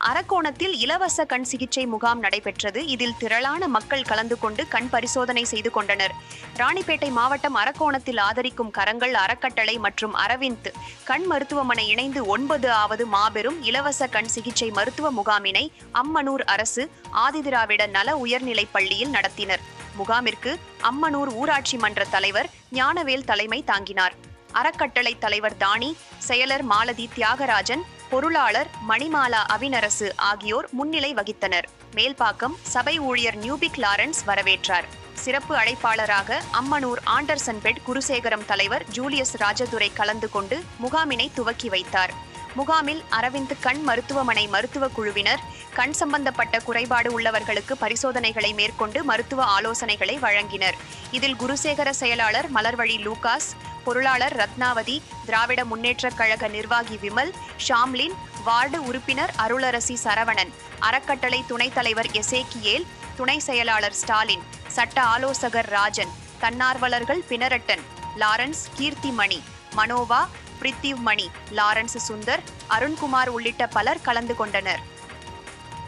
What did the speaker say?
அரக்கோணத்தில் இலவச கண் சிகிச்சை முகாம் நடைபெற்றது. இதில் திரளான மக்கள் கலந்து கொண்டு கண் பரிசோதனை செய்து கொண்டனர். ராணிப்பேட்டை மாவட்டம் அரக்கோணத்தில் ஆதரிக்கும் கரங்கள் அறக்கட்டளை மற்றும் அரவிந்த் கண் மருத்துவமனை இணைந்து 9வது மாபெரும் இலவச கண் சிகிச்சை மருத்துவ முகாமினை அம்மனூர் அரசு ஆதிதிராவிட நல உயர்நிலைப் பள்ளியில் நடத்தினர். முகாமிற்கு அம்மனூர் ஊராட்சி மன்ற தலைவர் ஞானவேல் தலைமை தாங்கினார். அறக்கட்டளை தலைவர் தானி, செயலர் மாலதி தியாகராஜன், பொருளாளர் மணிமாலா அவினரசு ஆகியோர் முன்னிலை வகித்தனர். மேல்பாக்கம் சபை ஊழியர் நியூபிக் லாரன்ஸ் வரவேற்றார். சிறப்பு அழைப்பாளராக அம்மனூர் ஆண்டர்சன் பெட் குருசேகரம் தலைவர் ஜூலியஸ் ராஜதுரை கலந்து கொண்டு முகாமினை துவக்கி வைத்தார். முகாமில் அரவிந்த் கண் மருத்துவமனை மருத்துவ குழுவினர் கண் சம்பந்தப்பட்ட குறைபாடு உள்ளவர்களுக்கு பரிசோதனைகளை மேற்கொண்டு மருத்துவ ஆலோசனைகளை வழங்கினர். இதில் குருசேகர செயலாளர் மலர்வழி லூகாஸ், பொருளாளர் ரத்னாவதி, திராவிட முன்னேற்றக் கழக நிர்வாகி விமல், ஷாம்லின், வார்டு உறுப்பினர் அருளரசி சரவணன், அறக்கட்டளை துணைத் தலைவர் எசேக்கியேல், துணை செயலாளர் ஸ்டாலின், சட்ட ஆலோசகர் ராஜன், தன்னார்வலர்கள் பினரட்டன், லாரன்ஸ், கீர்த்திமணி, மனோவா, பிரித்திவ் மணி, லாரன்ஸ் சுந்தர், அருண்குமார் உள்ளிட்ட பலர் கலந்து கொண்டனர்.